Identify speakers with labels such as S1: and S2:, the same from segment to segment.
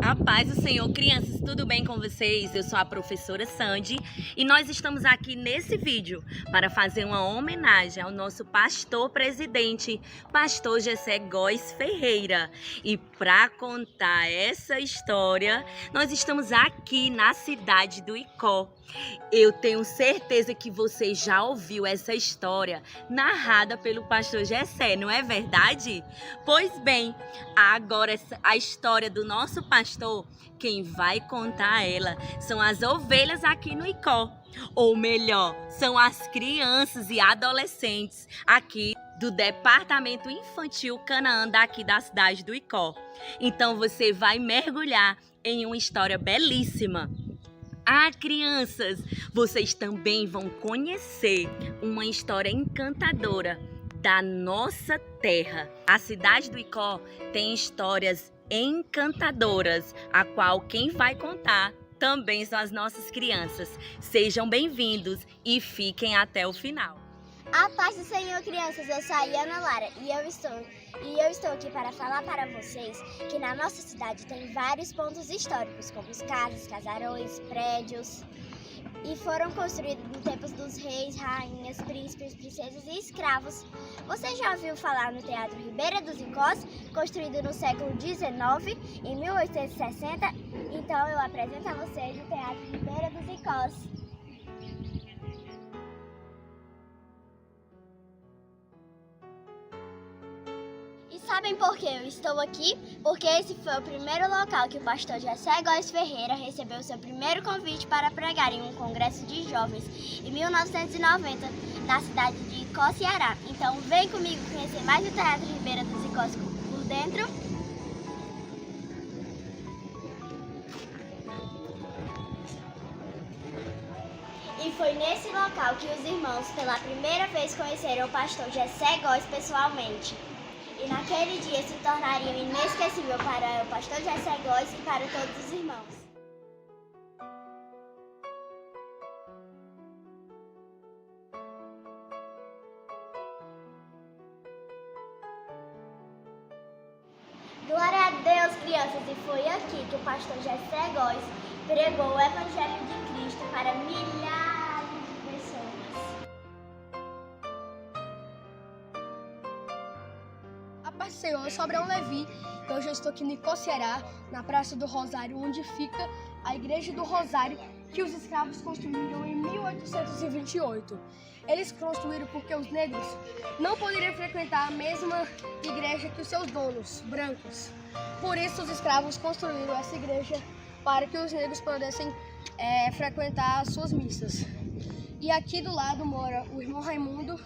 S1: A paz do Senhor, crianças, tudo bem com vocês? Eu sou a professora Sandy e nós estamos aqui nesse vídeo para fazer uma homenagem ao nosso pastor presidente, pastor Gessé Góes Ferreira. E para contar essa história, nós estamos aqui na cidade do Icó. Eu tenho certeza que você já ouviu essa história narrada pelo pastor Gessé, não é verdade? Pois bem, agora a história do nosso pastor, quem vai contar ela são as ovelhas aqui no Icó. Ou melhor, são as crianças e adolescentes aqui do Departamento Infantil Canaã daqui da cidade do Icó. Então você vai mergulhar em uma história belíssima. Ah, crianças, vocês também vão conhecer uma história encantadora da nossa terra. A cidade do Icó tem histórias encantadoras, a qual quem vai contar também são as nossas crianças. Sejam bem-vindos e fiquem até o final.
S2: A paz do Senhor, crianças, eu sou a Ana Lara e eu estou aqui para falar para vocês que na nossa cidade tem vários pontos históricos, como as casas, casarões, prédios, e foram construídos no tempos dos reis, rainhas, príncipes, princesas e escravos. Você já ouviu falar no Teatro Ribeira dos Icós, construído no século XIX, em 1860? Então eu apresento a vocês o Teatro Ribeira dos Icós. Sabem por que eu estou aqui? Porque esse foi o primeiro local que o pastor Gessé Góes Ferreira recebeu seu primeiro convite para pregar em um congresso de jovens em 1990, na cidade de Icó, Ceará. Então vem comigo conhecer mais o Teatro Ribeira dos Icós por dentro. E foi nesse local que os irmãos pela primeira vez conheceram o pastor Gessé Góes pessoalmente. E naquele dia se tornaria inesquecível para o pastor Gessé Góes e para todos os irmãos. Glória a Deus, crianças! E foi aqui que o pastor Gessé Góes pregou o Evangelho de Cristo para milhares de pessoas.
S3: Paz do Senhor, eu sou Abraão Levi e hoje eu estou aqui no Icó, Ceará, na Praça do Rosário, onde fica a Igreja do Rosário, que os escravos construíram em 1828. Eles construíram porque os negros não poderiam frequentar a mesma igreja que os seus donos, brancos. Por isso os escravos construíram essa igreja para que os negros pudessem frequentar as suas missas. E aqui do lado mora o irmão Raimundo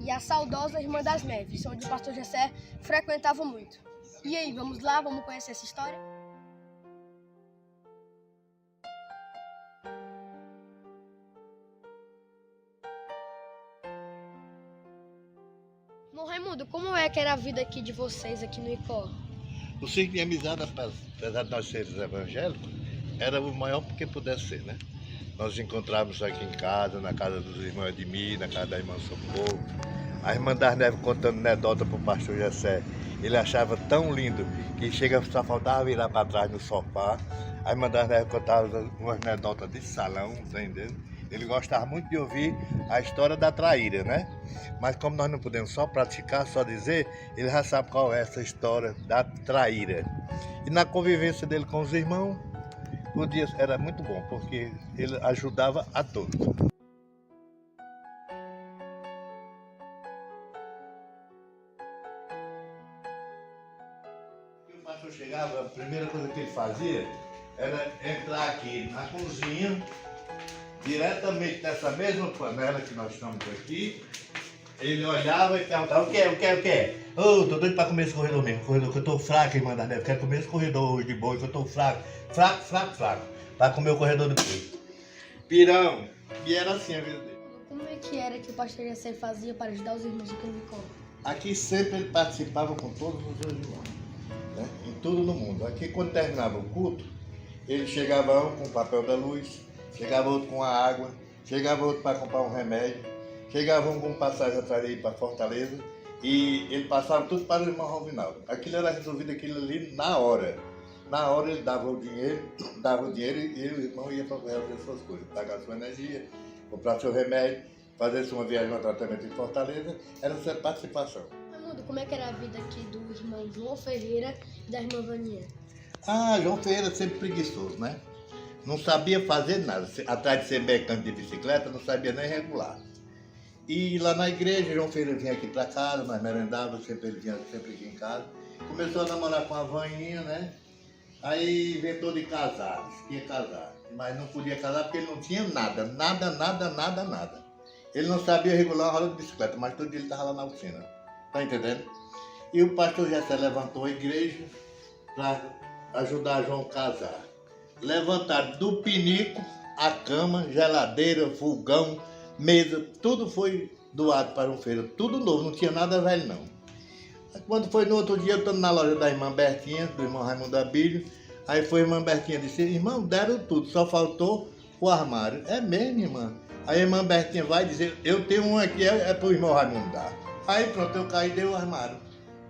S3: e a saudosa Irmã das Neves, onde o pastor Gessé frequentava muito. E aí, vamos lá? Vamos conhecer essa história? Irmão Raimundo, como é que era a vida aqui de vocês aqui no Icó?
S4: O ciclo de amizade, apesar de nós sermos evangélicos, era o maior que pudesse ser, né? Nós nos encontrávamos aqui em casa, na casa dos irmãos Edmir, na casa da irmã Socorro. A irmã das Neves contando anedota para o pastor Gessé. Ele achava tão lindo que só faltava virar para trás no sofá. A irmã das Neves contava umas anedotas de salão, tá entendendo? Ele gostava muito de ouvir a história da traíra, né? Mas como nós não podemos só praticar, só dizer, ele já sabe qual é essa história da traíra. E na convivência dele com os irmãos, o dia era muito bom, porque ele ajudava a todos. O pastor chegava, a primeira coisa que ele fazia era entrar aqui na cozinha, diretamente nessa mesma panela que nós estamos aqui. Ele olhava e perguntava: o que? Ô, tô doido pra comer esse corredor mesmo, corredor que eu tô fraco, irmã da Neve, quero comer esse corredor hoje de boi, que eu tô fraco, pra comer o corredor do peito. Pirão, e era assim a vida dele.
S3: Como é que era que o pastor Gessé fazia para ajudar os irmãos aqui no Icó?
S4: Aqui sempre ele participava com todos os seus irmãos, né? Em tudo no mundo. Aqui quando terminava o culto, ele chegava um com o papel da luz, chegava outro com a água, chegava outro para comprar um remédio, chegava um com passagem atrás dele para Fortaleza, e ele passava tudo para o irmão Rovinaldo. Aquilo era resolvido aquilo ali na hora. Na hora ele dava o dinheiro e o irmão ia para fazer suas coisas, pagar sua energia, comprar seu remédio, fazer uma viagem de tratamento em Fortaleza, era sua participação.
S3: Raimundo, como é que era a vida aqui do irmão João Ferreira e da irmã Vaninha?
S4: Ah, João Ferreira sempre preguiçoso, né? Não sabia fazer nada. Atrás de ser mecânico de bicicleta, não sabia nem regular. E lá na igreja, João Ferreira vinha aqui para casa, nós merendávamos, ele vinha sempre aqui em casa. Começou a namorar com a Vaninha, né? Aí inventou de casar, disse que ia casar. Mas não podia casar porque ele não tinha nada. Ele não sabia regular uma roda de bicicleta, mas todo dia ele estava lá na oficina. Tá entendendo? E o pastor Jessé levantou a igreja para ajudar João a casar. Levantaram do pinico a cama, geladeira, fogão, mesa, tudo foi doado para um feiro, tudo novo, não tinha nada velho não. Quando foi no outro dia, eu estou na loja da irmã Bertinha, do irmão Raimundo Abílio, aí foi a irmã Bertinha disse, irmão, deram tudo, só faltou o armário. É mesmo, irmã? Aí a irmã Bertinha vai dizer, eu tenho um aqui, é para o irmão Raimundo dar. Aí pronto, eu caí e dei o armário.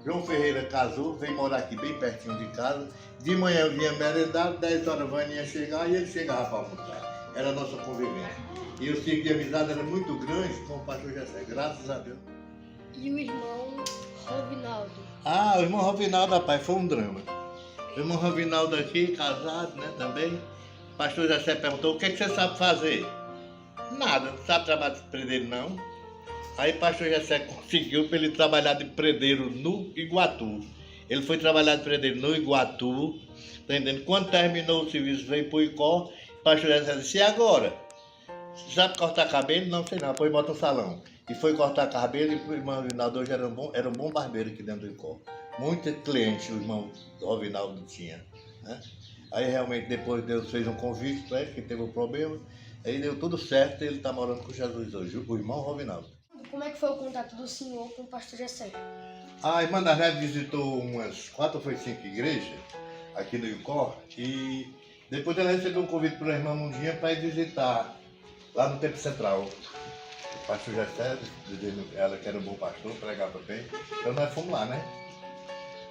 S4: João Ferreira casou, veio morar aqui bem pertinho de casa. De manhã eu vinha merendar, 10 horas a Vaninha chegar e ele chegava para almoçar. Era a nossa convivência. E o ciclo de amizade era muito grande com o pastor Jessé, graças a Deus.
S3: E o irmão Rovinaldo?
S4: Ah, o irmão Rovinaldo, rapaz, foi um drama. O irmão Rovinaldo aqui, casado, né, também. O pastor Jessé perguntou, o que você sabe fazer? Nada, não sabe trabalhar de predeiro não. Aí o pastor Jessé conseguiu para ele trabalhar de predeiro no Iguatu. Ele foi trabalhar de predeiro no Iguatu, tá entendendo? Quando terminou o serviço, veio para o Icó, o pastor Jessé disse, e agora? Você sabe cortar cabelo? Não sei não, depois bota o salão. E foi cortar cabelo e o irmão Rovinaldo hoje era um bom barbeiro aqui dentro do Icó. Muito cliente o irmão Rovinaldo tinha, né? Aí realmente depois Deus fez um convite para ele, que teve um problema. Aí deu tudo certo e ele está morando com Jesus hoje, o irmão Rovinaldo.
S3: Como é que foi o contato do senhor com o pastor Jessé?
S4: A irmã das Neves visitou umas 4 ou 5 igrejas aqui no Icó e depois ela recebeu um convite para a irmã Mundinha para ir visitar lá no Templo Central. O pastor Jessé, dizendo ela que era um bom pastor, pregava bem. Então nós fomos lá, né?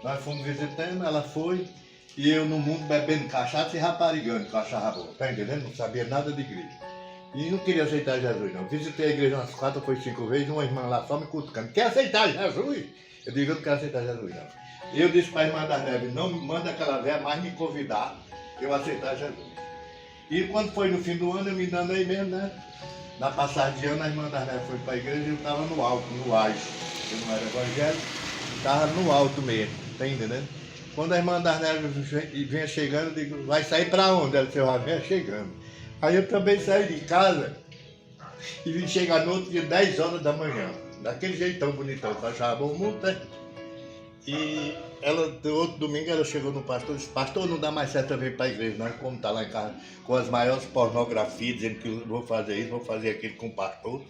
S4: Nós fomos visitando, ela foi e eu no mundo bebendo cachaça e raparigando, cachaça boa, tá entendendo? Não sabia nada de igreja. E não queria aceitar Jesus não. Visitei a igreja umas 4 ou 5 vezes, uma irmã lá só me cutucando. Quer aceitar Jesus? Eu digo, eu não quero aceitar Jesus não. Eu disse para a irmã das Neves, não manda aquela velha mais me convidar, eu aceitar Jesus. E quando foi no fim do ano, eu me dando aí mesmo, né? Na passagem de ano, a irmã das Neves foi para a igreja e eu estava no alto, no auge. Eu não era evangélico, estava no alto mesmo, tá entendendo? Quando a irmã das Neves vinha chegando, eu digo, vai sair para onde? Ela disse, vai vinha chegando. Aí eu também saí de casa e vim chegar no outro dia, 10 horas da manhã. Daquele jeitão bonitão, que eu achava bom muito, né? E ela, no outro domingo, ela chegou no pastor e disse, pastor, não dá mais certo eu vir para a igreja, não, como está lá em casa com as maiores pornografias, dizendo que eu vou fazer isso, vou fazer aquilo com o pastor.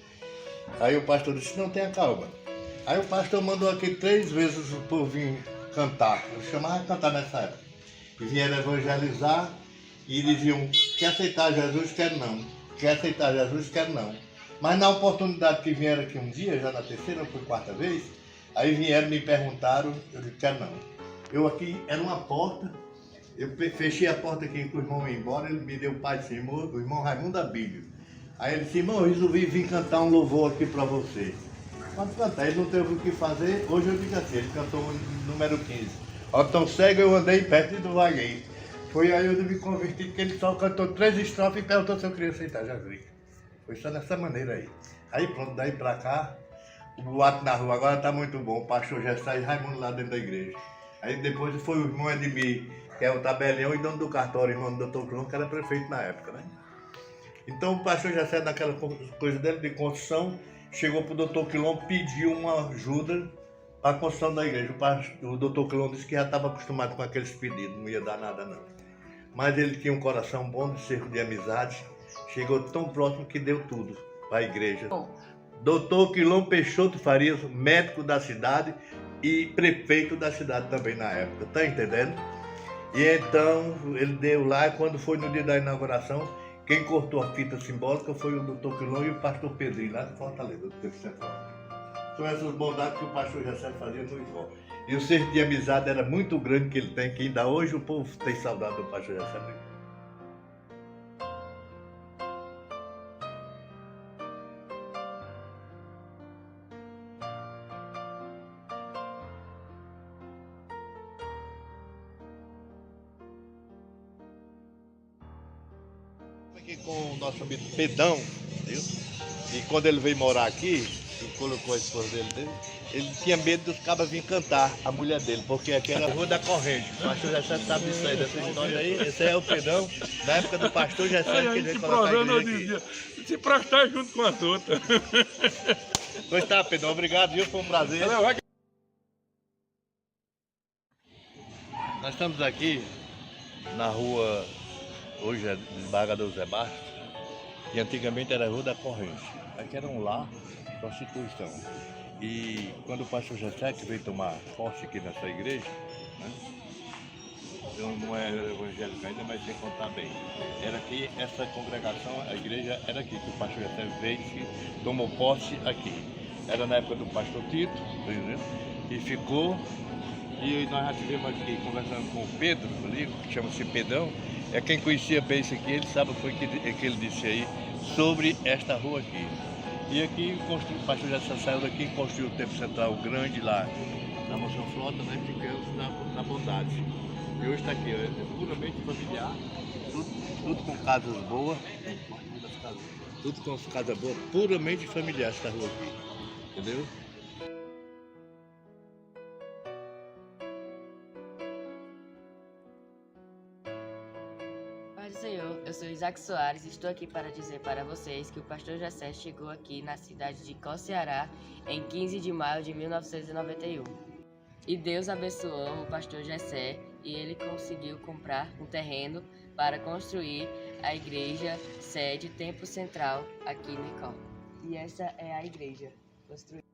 S4: Aí o pastor disse, não, tenha calma. Aí o pastor mandou aqui 3 vezes o povo vir cantar, eu chamava de cantar nessa época. E vieram evangelizar e diziam, quer aceitar Jesus, quer não. Quer aceitar Jesus, quer não. Mas na oportunidade que vieram aqui um dia, já na 3ª ou 4ª vez, aí vieram, me perguntaram, eu disse, quero não. Eu aqui, era uma porta, eu fechei a porta aqui para o irmão ir embora, ele me deu o pai de Senhor, o irmão Raimundo Abílio. Aí ele disse, irmão, eu resolvi vir cantar um louvor aqui para você. Quando cantar, ele não teve o que fazer, hoje eu digo assim, ele cantou o número 15. Ó, tão cego eu andei perto do vagueiro. Foi aí onde eu me converti, porque ele só cantou 3 estrofes e perguntou se eu queria aceitar Jesus. Foi só dessa maneira aí. Aí pronto, daí pra cá, o boato na rua agora tá muito bom. O pastor Jessé e Raimundo lá dentro da igreja. Aí depois foi o irmão Edmir, que é o tabelião e dono do cartório, irmão do Dr. Clon, que era prefeito na época, né? Então o pastor Jessé, naquela coisa dele de construção, chegou pro Dr. Quilom, pediu uma ajuda para a construção da igreja. O Dr. Quilom disse que já estava acostumado com aqueles pedidos, não ia dar nada não. Mas ele tinha um coração bom, de cerco de amizade, chegou tão próximo que deu tudo para a igreja. Dr. Quilom Peixoto Farias, médico da cidade e prefeito da cidade também na época, tá entendendo? E então ele deu lá, e quando foi no dia da inauguração, quem cortou a fita simbólica foi o Dr. Quilom e o pastor Pedrinho, lá de Fortaleza, do Templo Central. São essas bondades que o pastor Jessé fazia no Icó. E o senso de amizade era muito grande que ele tem, que ainda hoje o povo tem saudade do pastor Jessé. Aqui com o nosso amigo Pedão, viu? E quando ele veio morar aqui, ele colocou a esposa dele, ele tinha medo dos cabas virem cantar a mulher dele, porque aqui era a Rua da Corrente. O pastor Jessé sabe disso aí, dessa história aí. Esse é o Pedão, da época do pastor Jessé, que ele veio colocar a igreja aqui.
S5: Se prestar junto com as outras.
S4: Pois tá, Pedão, obrigado, viu? Foi um prazer. Nós estamos aqui na rua, hoje é Desembargador Zé Bastos, e antigamente era a Rua da Corrente. Aqui era um lar de prostituição. E quando o pastor Jessé que veio tomar posse aqui nessa igreja, né? Eu não era evangélico ainda, mas sei contar bem. Era aqui, essa congregação, a igreja era aqui, que o pastor Jessé veio e tomou posse aqui. Era na época do pastor Tito, entendeu? E ficou. E nós já estivemos aqui conversando com o Pedro, ali, que chama-se Pedão. É quem conhecia bem isso aqui, ele sabe o que ele disse aí sobre esta rua aqui. E aqui o pastor Jessé saiu daqui e construiu o Templo Central grande lá na Moção Frota, né? Ficamos na bondade. E hoje está aqui, é puramente familiar, tudo com casas boas, tudo com casas boas, puramente familiar essa rua aqui, entendeu?
S6: Paz do Senhor, eu sou Isaac Soares e estou aqui para dizer para vocês que o pastor Jessé chegou aqui na cidade de Icó, Ceará, em 15 de maio de 1991. E Deus abençoou o pastor Jessé e ele conseguiu comprar um terreno para construir a igreja sede Templo Central aqui no Icó. E essa é a igreja construída.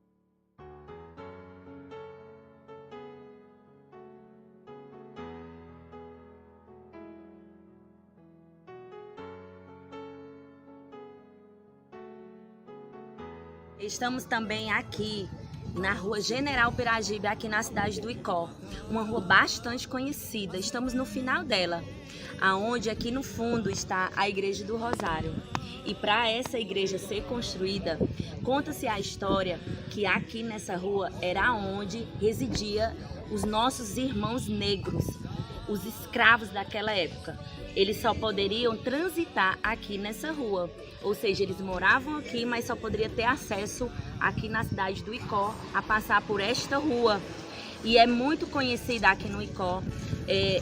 S1: Estamos também aqui na rua General Piragibe, aqui na cidade do Icó, uma rua bastante conhecida. Estamos no final dela, aonde aqui no fundo está a Igreja do Rosário. E para essa igreja ser construída, conta-se a história que aqui nessa rua era onde residia os nossos irmãos negros, os escravos daquela época. Eles só poderiam transitar aqui nessa rua, ou seja, eles moravam aqui, mas só poderia ter acesso aqui na cidade do Icó a passar por esta rua. E é muito conhecida aqui no Icó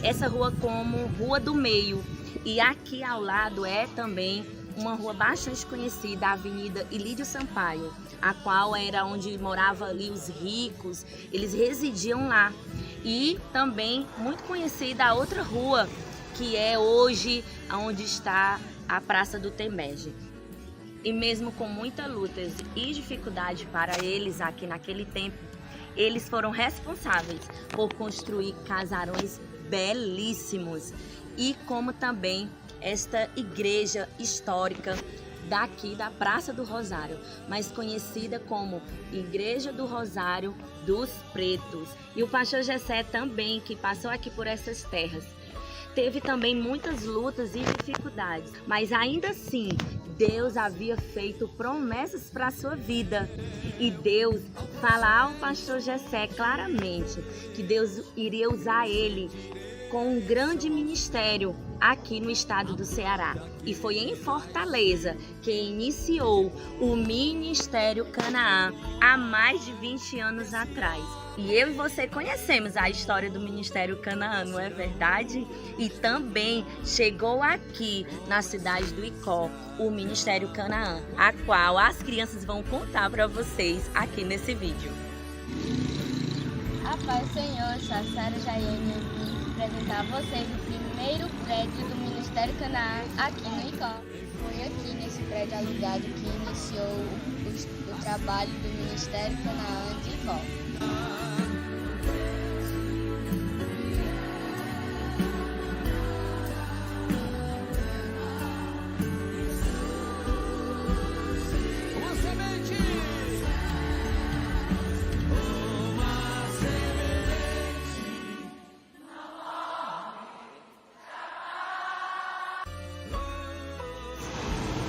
S1: essa rua como Rua do Meio. E aqui ao lado é também uma rua bastante conhecida, a Avenida Ilídio Sampaio, a qual era onde moravam ali os ricos, eles residiam lá. E também muito conhecida a outra rua, que é hoje onde está a Praça do Temege. E mesmo com muitas lutas e dificuldade para eles aqui naquele tempo, eles foram responsáveis por construir casarões belíssimos, e como também esta igreja histórica daqui da Praça do Rosário, mais conhecida como Igreja do Rosário dos Pretos. E o pastor Jessé também, que passou aqui por essas terras, teve também muitas lutas e dificuldades, mas ainda assim Deus havia feito promessas para a sua vida. E Deus fala ao pastor Jessé claramente que Deus iria usar ele com um grande ministério aqui no estado do Ceará. E foi em Fortaleza que iniciou o Ministério Canaã há mais de 20 anos atrás. E eu e você conhecemos a história do Ministério Canaã, não é verdade? E também chegou aqui na cidade do Icó o Ministério Canaã, a qual as crianças vão contar para vocês aqui nesse vídeo.
S7: A paz do Senhor, sou a Sara Jaiane, vim apresentar a vocês o primeiro prédio do Ministério Canaã aqui no Icó. Foi aqui nesse prédio alugado que iniciou o trabalho do Ministério Canaã de Icó.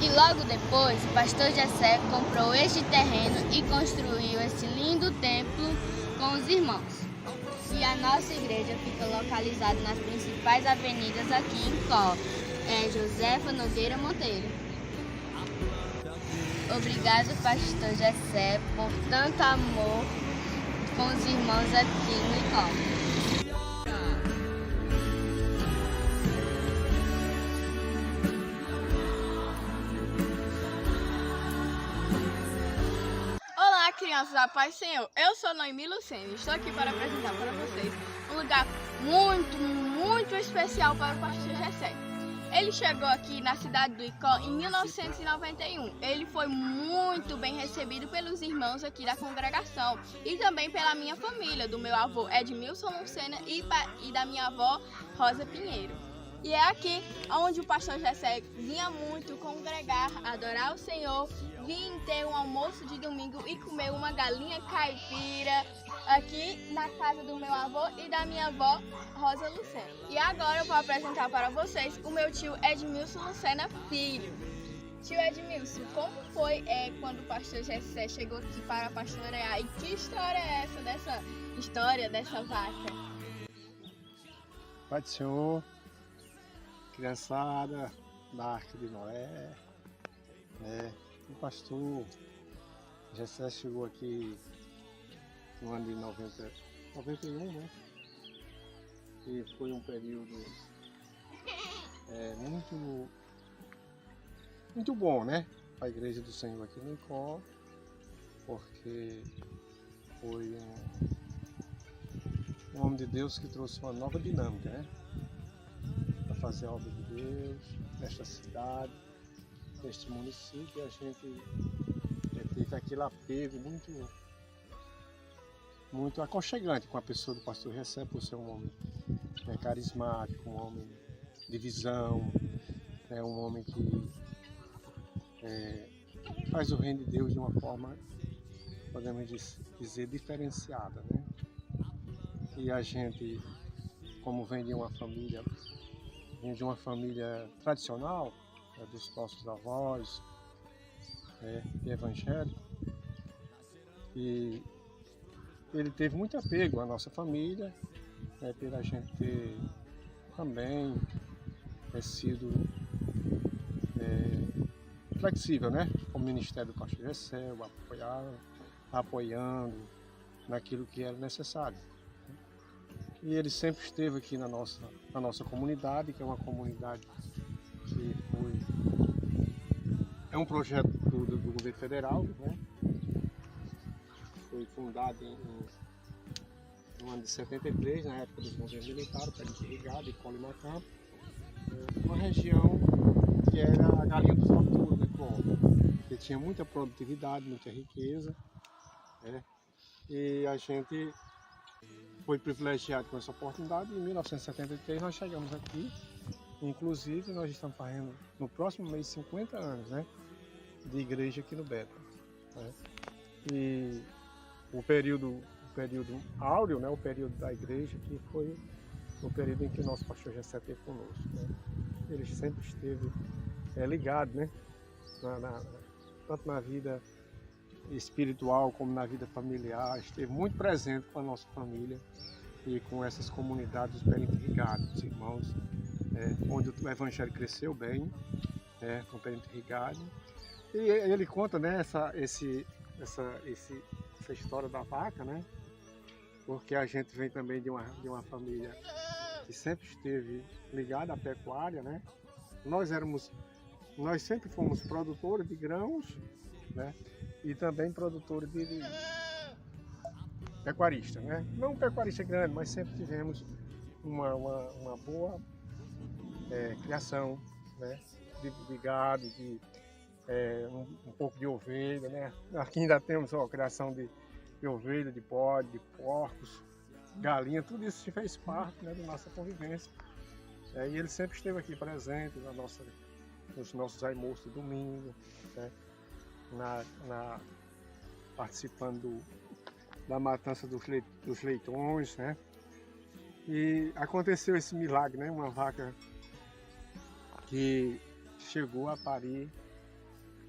S7: E logo depois, o pastor Jessé comprou este terreno e construiu esse lindo templo com os irmãos. E a nossa igreja fica localizada nas principais avenidas aqui em Có, Josefa Nogueira Monteiro. Obrigado, pastor Jessé, por tanto amor com os irmãos aqui no Icó.
S8: Olá, crianças, a paz do Senhor. Eu sou Noemi Lucena e estou aqui para apresentar para vocês um lugar muito especial para o pastor Jessé. Ele chegou aqui na cidade do Icó em 1991. Ele foi muito bem recebido pelos irmãos aqui da congregação e também pela minha família, do meu avô Edmilson Lucena e da minha avó Rosa Pinheiro. E é aqui onde o pastor Jessé vinha muito congregar, adorar o Senhor, vir ter um almoço de domingo e comer uma galinha caipira aqui na casa do meu avô e da minha avó Rosa Lucena. E agora eu vou apresentar para vocês o meu tio Edmilson Lucena Filho. Tio Edmilson, como foi quando o pastor Jessé chegou aqui para pastorear? E que história é essa dessa vaca?
S9: Pai do Senhor, criançada da Arca de Noé, o pastor Jessé chegou aqui no ano de 91, né? E foi um período muito bom, né? Para a Igreja do Senhor aqui no Icó, porque foi um homem de Deus que trouxe uma nova dinâmica, né? Para fazer a obra de Deus nesta cidade, neste município. E a gente teve aquele apego muito aconchegante com a pessoa do pastor Jessé, por ser um homem carismático, um homem de visão, um homem que faz o reino de Deus de uma forma, podemos dizer, diferenciada, né? E a gente, como vem de uma família tradicional, dos nossos avós, evangélico, e ele teve muito apego à nossa família, pela gente ter também sido flexível, né? Com o Ministério do Pastor Jessé, apoiando naquilo que era necessário. E ele sempre esteve aqui na nossa comunidade, que é uma comunidade que é um projeto do governo federal, né? Foi fundado no ano de 73, na época dos governos militares, Pedro Irrigado e Colimacampo, uma região que era a galinha dos ovos do Icó, que tinha muita produtividade, muita riqueza, e a gente foi privilegiado com essa oportunidade. Em 1973 nós chegamos aqui, inclusive nós estamos fazendo no próximo mês 50 anos, né, de igreja aqui no Beta, né? E o período áureo, né, o período da igreja, que foi o período em que o nosso pastor Jessé esteve conosco, né? Ele sempre esteve ligado, né, tanto na vida espiritual como na vida familiar, esteve muito presente com a nossa família e com essas comunidades Perinto-Irrigado, os irmãos, onde o evangelho cresceu bem, com Perinto-Irrigado. E ele conta, né, essa história da vaca, né, porque a gente vem também de uma família que sempre esteve ligada à pecuária, né. Nós sempre fomos produtores de grãos, né, e também produtores de pecuarista, né? Não um pecuarista grande, mas sempre tivemos uma boa criação, né, de gado, um pouco de ovelha, né? Aqui ainda temos criação de ovelha, de bode, de porcos, galinha, tudo isso fez parte, né, da nossa convivência. E ele sempre esteve aqui presente nos nossos almoços de domingo, né? Participando da matança dos leitões, né? E aconteceu esse milagre, né? Uma vaca que chegou a parir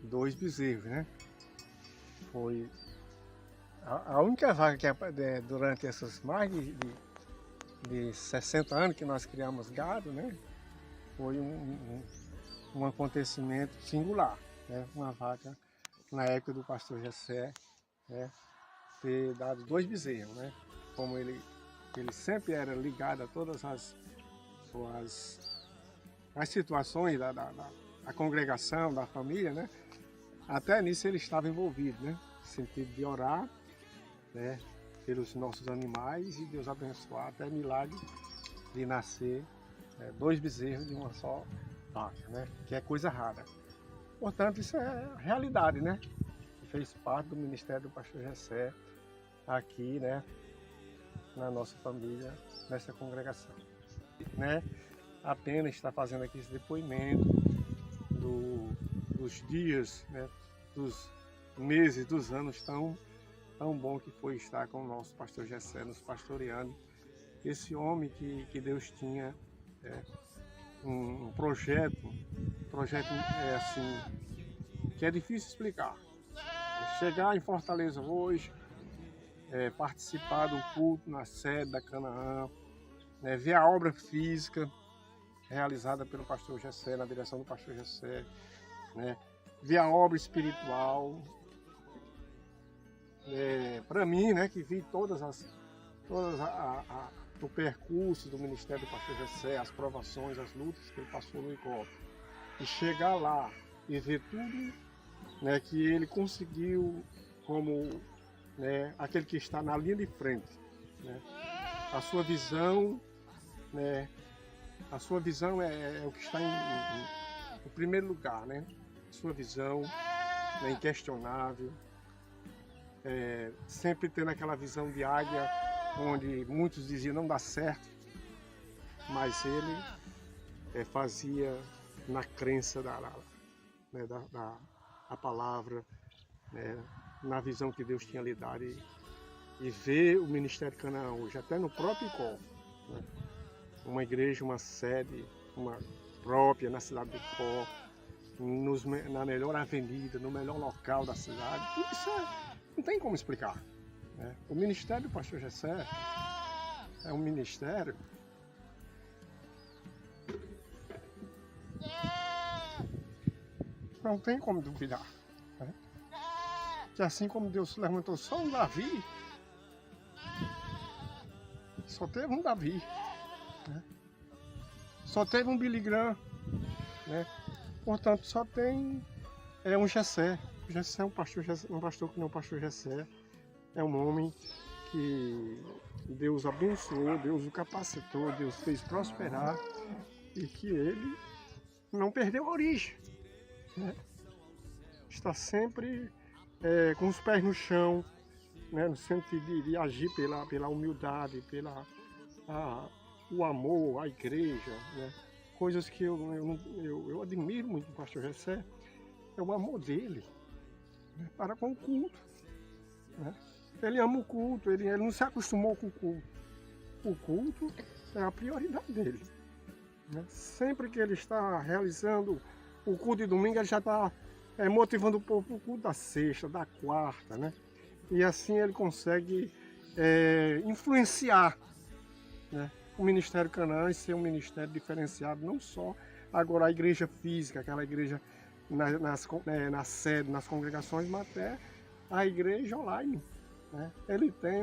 S9: 2 bezerros, né? Foi a única vaca que durante esses mais de 60 anos que nós criamos gado, né? Foi um acontecimento singular, né? Uma vaca, na época do pastor Jessé, né? Ter dado 2 bezerros, né? Como ele sempre era ligado a todas as situações da congregação, da família, né? Até nisso ele estava envolvido, né? No sentido de orar, né? Pelos nossos animais e Deus abençoar até milagre de nascer 2 bezerros de uma só vaca, né? Que é coisa rara. Portanto, isso é realidade, né? Fez parte do ministério do pastor Jessé aqui, né? Na nossa família, nessa congregação, né? Apenas está fazendo aqui esse depoimento dos dias, né? Dos meses, dos anos tão bom que foi estar com o nosso pastor Jessé, nos pastoreando. Esse homem que Deus tinha um projeto assim, que é difícil explicar. Chegar em Fortaleza hoje, participar do culto na sede da Canaã, né, ver a obra física realizada pelo pastor Jessé, na direção do pastor Jessé, né, ver a obra espiritual. Para mim, né, que vi todas o percurso do ministério do pastor Jessé, as provações, as lutas que ele passou no ICOP, e chegar lá e ver tudo, né, que ele conseguiu como, né, aquele que está na linha de frente, né, a sua visão, né, é o que está em primeiro lugar, né, sua visão, né, inquestionável, sempre tendo aquela visão de águia, onde muitos diziam não dá certo, mas ele fazia na crença da palavra, né, na visão que Deus tinha lhe dado, e ver o Ministério Canaã hoje, até no próprio Icó, né, uma igreja, uma sede, uma própria na cidade de Icó, na melhor avenida, no melhor local da cidade, tudo isso não tem como explicar, né? O ministério do pastor Jessé é um ministério não tem como duvidar, né? Que assim como Deus levantou só um Davi, só teve um Davi, né? Só teve um Billy Graham, né? Portanto, só tem um Jessé. O Jessé é um pastor que não é o pastor Jessé. É um homem que Deus abençoou, Deus o capacitou, Deus fez prosperar e que ele não perdeu a origem, né? Está sempre com os pés no chão, né? No sentido de agir pela humildade, o amor à igreja, né? Coisas que eu admiro muito do pastor Jessé, é o amor dele, né, para com o culto, né? Ele ama o culto, ele não se acostumou com o culto. O culto é a prioridade dele, né? Sempre que ele está realizando o culto de domingo, ele já está motivando o povo para o culto da sexta, da quarta, né? E assim ele consegue influenciar, né, o Ministério Canaã e ser um ministério diferenciado, não só agora a igreja física, aquela igreja na sede, nas congregações, mas até a igreja online, né? Ele tem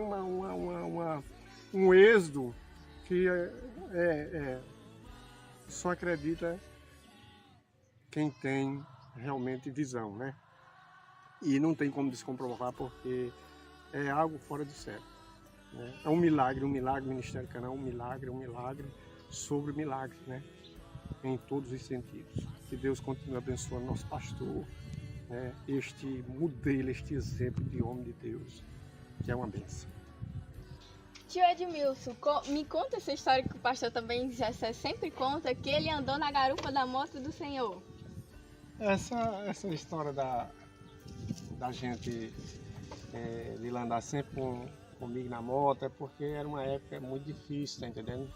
S9: um êxodo que só acredita quem tem realmente visão, né? E não tem como descomprovar, porque é algo fora do sério, né? É um milagre, o Ministério Canaã, um milagre sobre milagre, né? Em todos os sentidos. Que Deus continue abençoando nosso pastor, né? Este modelo, este exemplo de homem de Deus, que é uma bênção.
S8: Tio Edmilson, me conta essa história que o pastor também Jessé sempre conta, que ele andou na garupa da moto do Senhor.
S9: Essa história da gente de andar sempre comigo na moto é porque era uma época muito difícil, tá entendendo?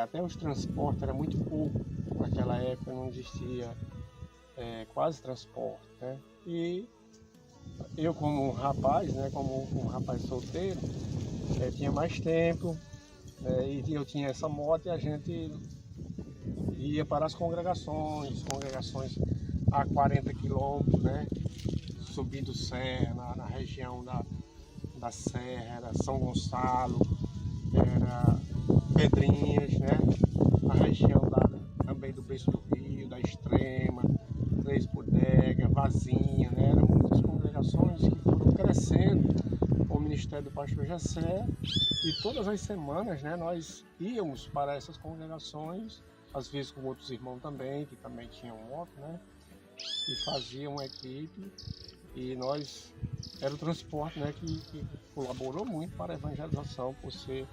S9: Até os transportes era muito pouco naquela época, não existia quase transporte, né? E eu como um rapaz, né, como um rapaz solteiro, tinha mais tempo, e eu tinha essa moto e a gente ia para as congregações a 40 quilômetros, né, subindo serra, na região da Serra, era São Gonçalo, era Pedrinhas, né, na região também do Beiço do Rio, da Extrema, Três Bodega, Vazinha, né, eram muitas congregações que foram crescendo com o ministério do pastor Jessé, e todas as semanas, né, nós íamos para essas congregações, às vezes com outros irmãos também, que também tinham moto, né, e faziam uma equipe, e nós, era o transporte, né, que colaborou muito para a evangelização, por ser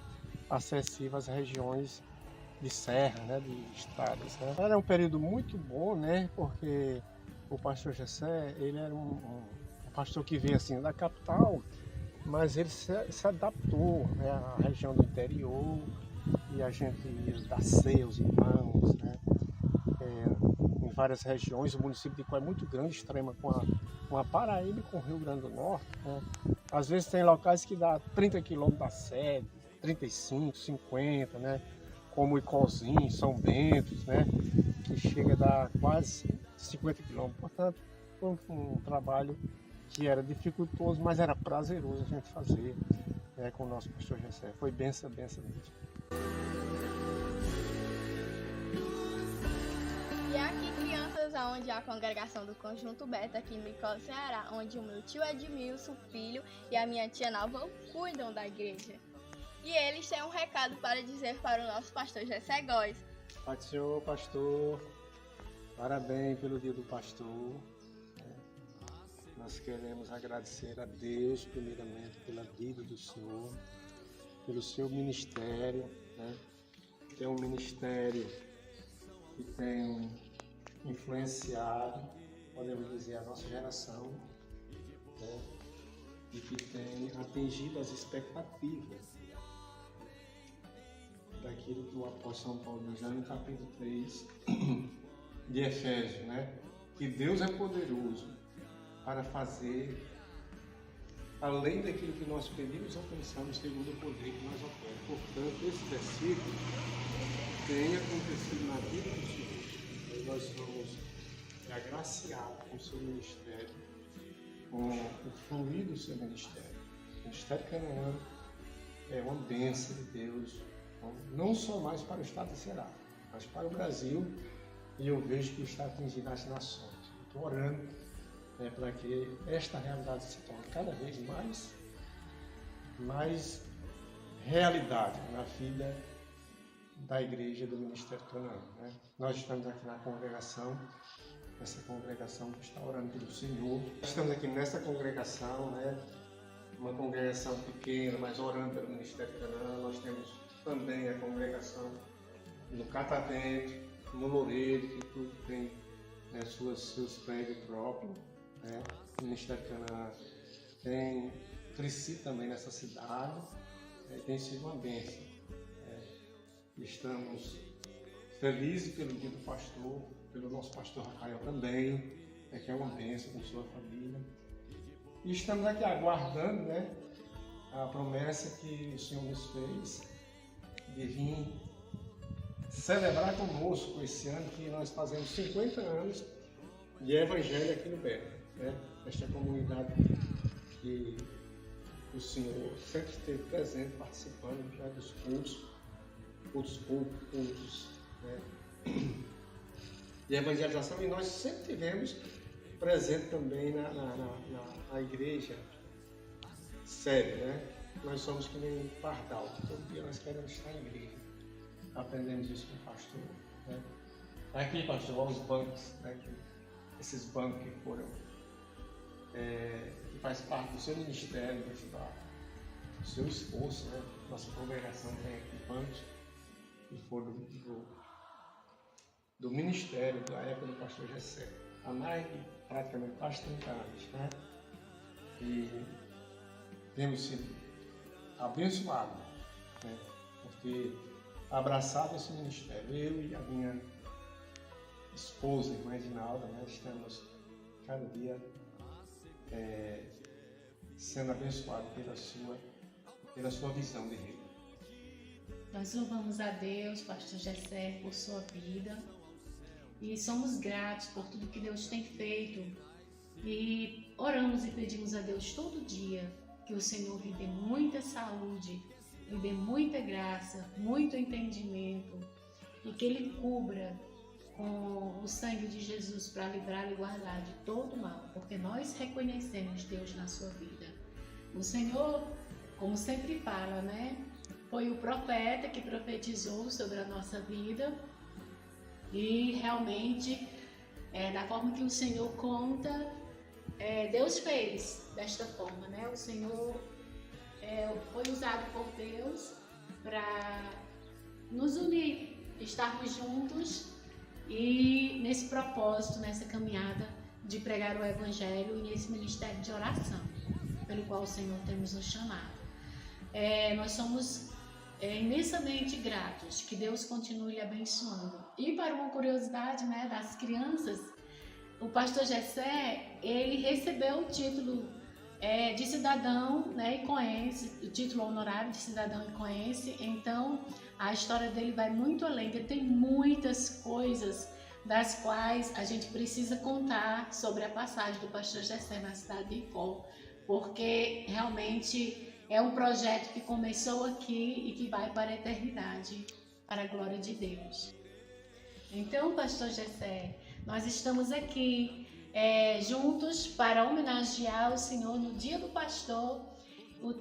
S9: acessível às regiões de serra, né, de estradas, né. Era um período muito bom, né, porque o pastor Jessé, ele era um pastor que veio assim da capital, mas ele se adaptou, né, à região do interior, e a gente ia dar seus irmãos, né, em várias regiões. O município de Icó é muito grande, Extrema com a Paraíba e com o Rio Grande do Norte, né. Às vezes tem locais que dá 30 quilômetros da sede, 35, 50, né, como Icózinho, São Bento, né, que chega a dar quase 50 quilômetros. Portanto, foi um trabalho que era dificultoso, mas era prazeroso a gente fazer, né, com o nosso pastor Jessé. Foi benção mesmo.
S8: E aqui, crianças, onde a congregação do Conjunto Beta, aqui no Icó, Ceará, onde o meu tio Edmilson, filho, e a minha tia Nalva cuidam da igreja. E eles têm um recado para dizer para o nosso pastor Jessé Góes.
S9: Pai do Senhor, pastor, parabéns pelo dia do pastor. Nós queremos agradecer a Deus, primeiramente, pela vida do Senhor, pelo seu ministério, né? Que é um ministério que tem influenciado, podemos dizer, a nossa geração, né? E que tem atingido as expectativas daquilo que o apóstolo São Paulo diz lá no capítulo 3 de Efésios, né? Que Deus é poderoso para fazer além daquilo que nós pedimos ou pensamos, segundo o poder que nós opera. Portanto, esse versículo tem acontecido na vida do Senhor. Nós somos agraciados com o seu ministério, com o fluir do seu ministério. O Ministério Canaã é uma bênção de Deus, não só mais para o estado de Ceará, mas para o Brasil, e eu vejo que está atingindo as nações. Estou orando para que esta realidade se torne cada vez mais realidade na vida da igreja do Ministério Canaã, né? Nós estamos aqui na congregação, essa congregação que está orando pelo Senhor. Estamos aqui nessa congregação, né? Uma congregação pequena, mas orando pelo Ministério Canaã. Nós temos também a congregação no Catavento, no Loureiro, que tudo tem, né, seus prédios próprios, né? O Ministério Canaã tem crescido também nessa cidade, tem sido uma bênção. Estamos felizes pelo dia do pastor, pelo nosso pastor Rafael também, que é uma bênção com sua família. E estamos aqui aguardando, né, a promessa que o Senhor nos fez de vir celebrar conosco esse ano, que nós fazemos 50 anos de evangelho aqui no Beta, né? Esta comunidade que o Senhor sempre esteve presente, participando já dos cultos públicos, né, de evangelização, e nós sempre tivemos presente também na igreja sede, né? Nós somos que nem um pardal, todo dia nós queremos estar em igreja. Aprendemos isso com o pastor, né? Aqui, pastor, olha os bancos, né? Esses bancos que foram, que faz parte do seu ministério, do seu esforço, né? Nossa congregação tem aqui bancos que foram do ministério da época do pastor Jessé, há mais de praticamente quase 30 anos, né? E temos sido abençoados, né? Porque abraçado esse ministério, eu e a minha esposa, irmã Edinalda, né? Estamos cada dia sendo abençoados pela sua visão de reino.
S10: Nós louvamos a Deus, pastor Gessé, por sua vida e somos gratos por tudo que Deus tem feito e oramos e pedimos a Deus todo dia que o Senhor lhe dê muita saúde, lhe dê muita graça, muito entendimento e que Ele cubra com o sangue de Jesus para livrar e guardar de todo mal, porque nós reconhecemos Deus na sua vida. O Senhor, como sempre fala, né? Foi o profeta que profetizou sobre a nossa vida e realmente, da forma que o Senhor conta, Deus fez desta forma, né? O Senhor foi usado por Deus para nos unir, estarmos juntos e nesse propósito, nessa caminhada de pregar o Evangelho e nesse ministério de oração, pelo qual o Senhor tem nos chamado. Nós somos imensamente gratos, que Deus continue lhe abençoando. E para uma curiosidade, né, das crianças, o pastor Gessé, ele recebeu o título de cidadão, né, icoense, o título honorário de cidadão icoense. Então a história dele vai muito além, tem muitas coisas das quais a gente precisa contar sobre a passagem do pastor Gessé na cidade de Icó, porque realmente é um projeto que começou aqui e que vai para a eternidade, para a glória de Deus. Então, pastor Gessé, nós estamos aqui juntos para homenagear o Senhor no Dia do Pastor.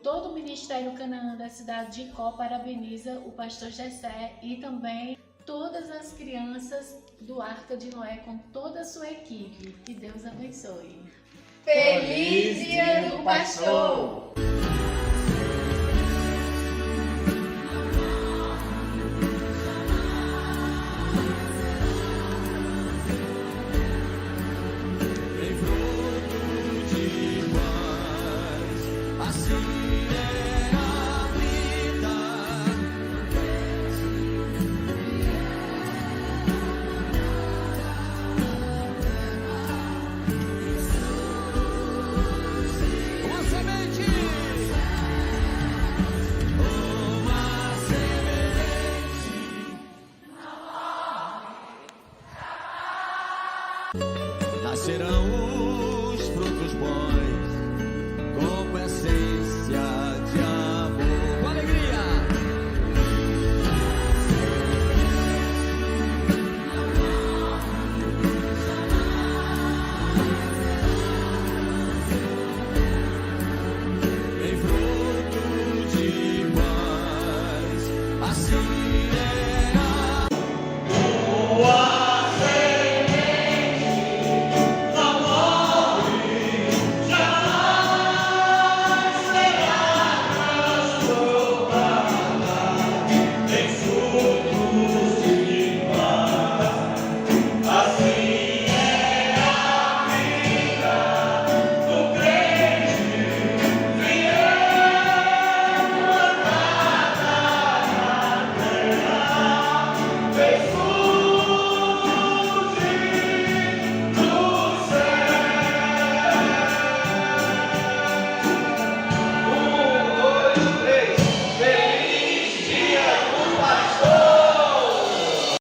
S10: Todo o Ministério Canaã da cidade de Icó parabeniza o pastor Gessé e também todas as crianças do Arca de Noé com toda a sua equipe. Que Deus abençoe.
S11: Feliz Dia do Pastor!
S12: Nascerão os frutos bons.